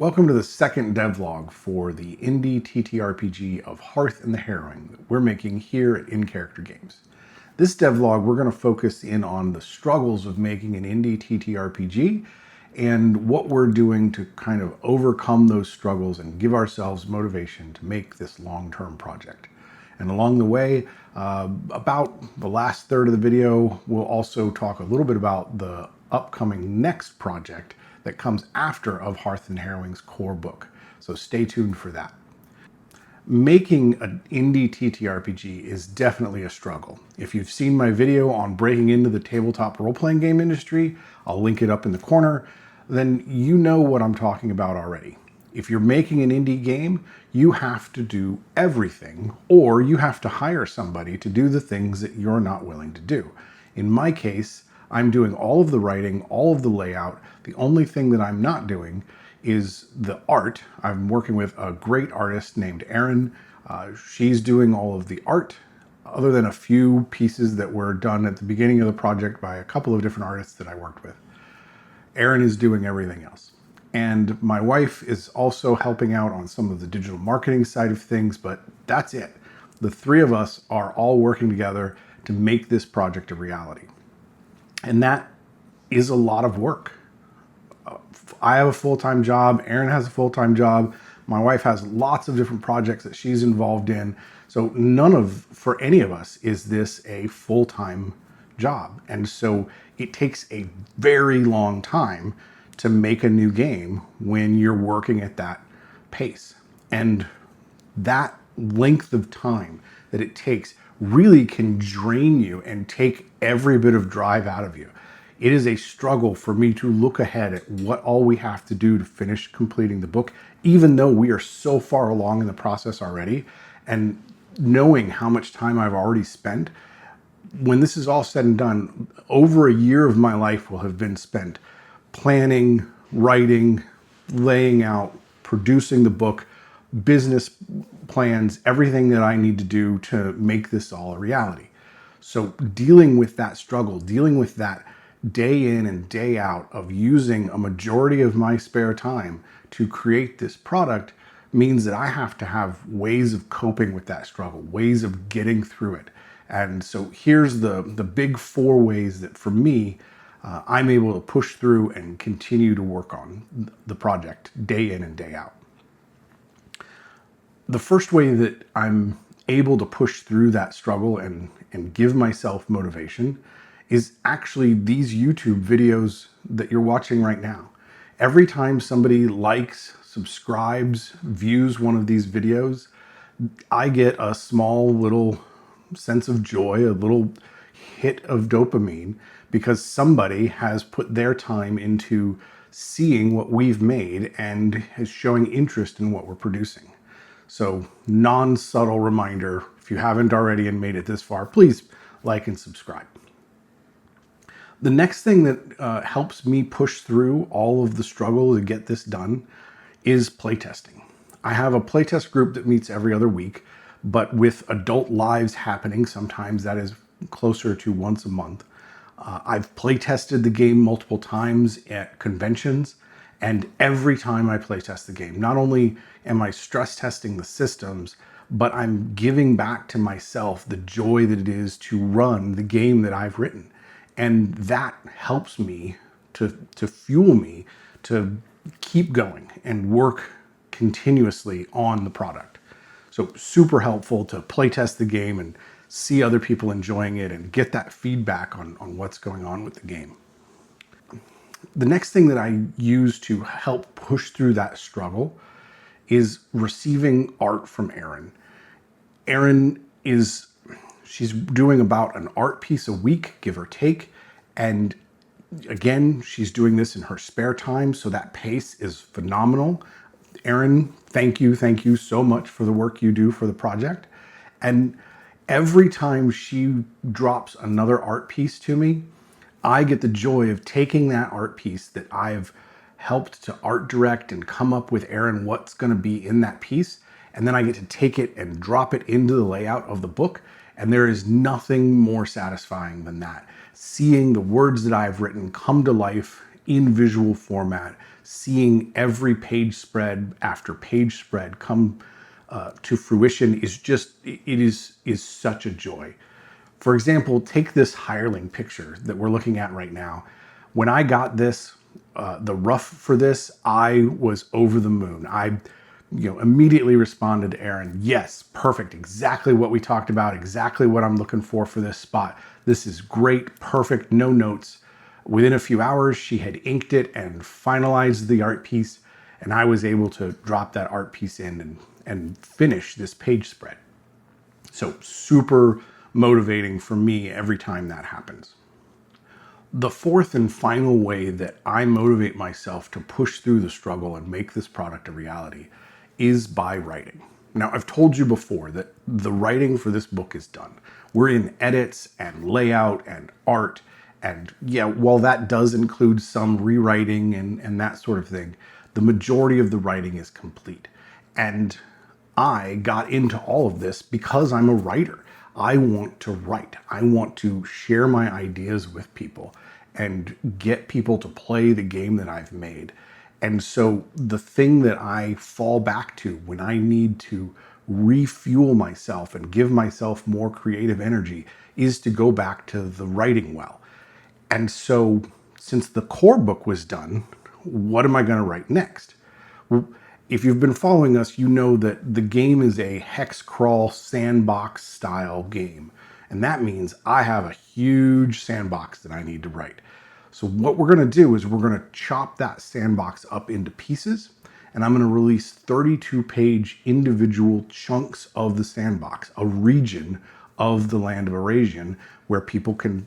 Welcome to the second devlog for the indie TTRPG of Hearth the Harrowing that we're making here at InCharacter Games. This devlog, we're going to focus in on the struggles of making an indie TTRPG and what we're doing to kind of overcome those struggles and give ourselves motivation to make this long-term project. And along the way, about the last third of the video, we'll also talk a little bit about the upcoming next project that comes after of Hearth the Harrowing's core book. So stay tuned for that. Making an indie TTRPG is definitely a struggle. If you've seen my video on breaking into the tabletop role-playing game industry, I'll link it up in the corner, then you know what I'm talking about already. If you're making an indie game, you have to do everything, or you have to hire somebody to do the things that you're not willing to do. In my case, I'm doing all of the writing, all of the layout. The only thing that I'm not doing is the art. I'm working with a great artist named Erin. She's doing all of the art, other than a few pieces that were done at the beginning of the project by a couple of different artists that I worked with. Erin is doing everything else. And my wife is also helping out on some of the digital marketing side of things, but that's it. The three of us are all working together to make this project a reality. And that is a lot of work. I have a full-time job. Erin has a full-time job. My wife has lots of different projects that she's involved in. So for any of us, is this a full-time job. And so it takes a very long time to make a new game when you're working at that pace. And that length of time that it takes really can drain you and take every bit of drive out of you. It is a struggle for me to look ahead at what all we have to do to finish completing the book, even though we are so far along in the process already. And knowing how much time I've already spent, when this is all said and done, over a year of my life will have been spent planning, writing, laying out, producing the book, business plans, everything that I need to do to make this all a reality. So dealing with that struggle, dealing with that day in and day out of using a majority of my spare time to create this product means that I have to have ways of coping with that struggle, ways of getting through it. And so here's the big four ways that for me, I'm able to push through and continue to work on the project day in and day out. The first way that I'm able to push through that struggle and give myself motivation is actually these YouTube videos that you're watching right now. Every time somebody likes, subscribes, views one of these videos, I get a small little sense of joy, a little hit of dopamine, because somebody has put their time into seeing what we've made and is showing interest in what we're producing. So non-subtle reminder, if you haven't already and made it this far, please like and subscribe. The next thing that helps me push through all of the struggle to get this done is playtesting. I have a playtest group that meets every other week, but with adult lives happening, sometimes that is closer to once a month. I've playtested the game multiple times at conventions, and every time I playtest the game, not only am I stress testing the systems, but I'm giving back to myself the joy that it is to run the game that I've written. And that helps me to fuel me to keep going and work continuously on the product. So super helpful to playtest the game and see other people enjoying it and get that feedback on what's going on with the game. The next thing that I use to help push through that struggle is receiving art from Erin. Erin she's doing about an art piece a week, give or take. And again, she's doing this in her spare time, so that pace is phenomenal. Erin, thank you so much for the work you do for the project. And every time she drops another art piece to me, I get the joy of taking that art piece that I've helped to art direct and come up with Erin what's going to be in that piece. And then I get to take it and drop it into the layout of the book. And there is nothing more satisfying than that. Seeing the words that I've written come to life in visual format, seeing every page spread after page spread come to fruition is just, is such a joy. For example, take this hireling picture that we're looking at right now. When I got this, the rough for this, I was over the moon. I immediately responded to Erin, yes, perfect, exactly what we talked about, exactly what I'm looking for this spot. This is great, perfect, no notes. Within a few hours, she had inked it and finalized the art piece, and I was able to drop that art piece in and finish this page spread. So super motivating for me every time that happens. The fourth and final way that I motivate myself to push through the struggle and make this product a reality is by writing. Now, I've told you before that the writing for this book is done. We're in edits and layout and art, and yeah, while that does include some rewriting and that sort of thing, the majority of the writing is complete. And I got into all of this because I'm a writer. I want to write. I want to share my ideas with people and get people to play the game that I've made. And so the thing that I fall back to when I need to refuel myself and give myself more creative energy is to go back to the writing well. And so since the core book was done, what am I going to write next? Well, if you've been following us, you know that the game is a hex crawl sandbox style game. And that means I have a huge sandbox that I need to write. So what we're going to do is we're going to chop that sandbox up into pieces, and I'm going to release 32-page individual chunks of the sandbox, a region of the land of Erasian where people can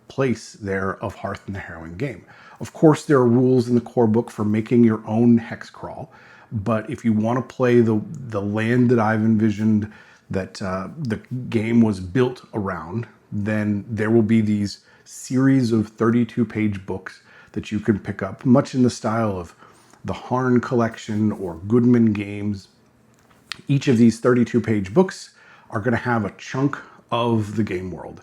place their of Hearth and the Harrowing game. Of course, there are rules in the core book for making your own hex crawl, but if you want to play the land that I've envisioned that the game was built around, then there will be these series of 32-page books that you can pick up, much in the style of the Harn Collection or Goodman Games. Each of these 32-page books are going to have a chunk of the game world.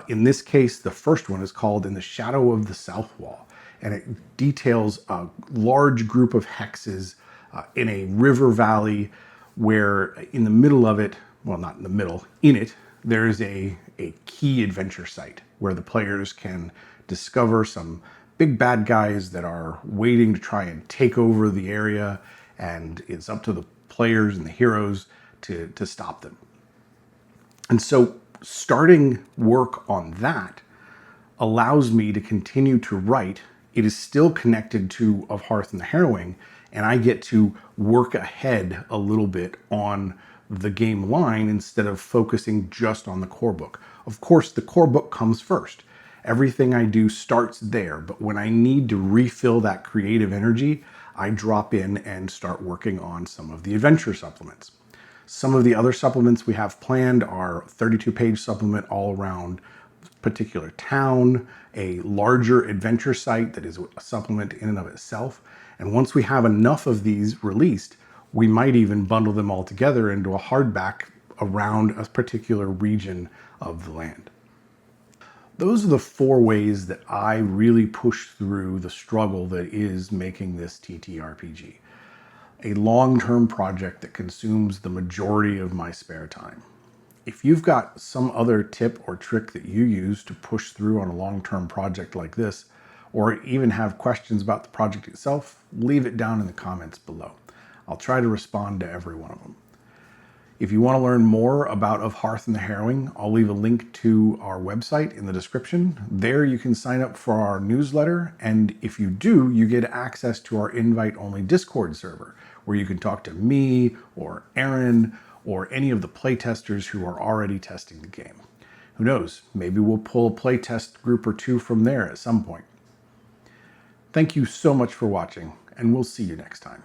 In this case, the first one is called In the Shadow of the Southwall, and it details a large group of hexes in a river valley where in the middle of it, well, not in the middle, in it, there is a key adventure site where the players can discover some big bad guys that are waiting to try and take over the area, and it's up to the players and the heroes to stop them. And so starting work on that allows me to continue to write. It is still connected to Of Hearth and the Harrowing, and I get to work ahead a little bit on the game line instead of focusing just on the core book. Of course, the core book comes first. Everything I do starts there, but when I need to refill that creative energy, I drop in and start working on some of the adventure supplements. Some of the other supplements we have planned are 32-page supplement all around a particular town, a larger adventure site that is a supplement in and of itself. And once we have enough of these released, we might even bundle them all together into a hardback around a particular region of the land. Those are the 4 ways that I really push through the struggle that is making this TTRPG. A long-term project that consumes the majority of my spare time. If you've got some other tip or trick that you use to push through on a long-term project like this, or even have questions about the project itself, leave it down in the comments below. I'll try to respond to every one of them. If you want to learn more about Of Hearth and the Harrowing, I'll leave a link to our website in the description. There you can sign up for our newsletter, and if you do, you get access to our invite-only Discord server, where you can talk to me or Erin or any of the playtesters who are already testing the game. Who knows, maybe we'll pull a playtest group or 2 from there at some point. Thank you so much for watching, and we'll see you next time.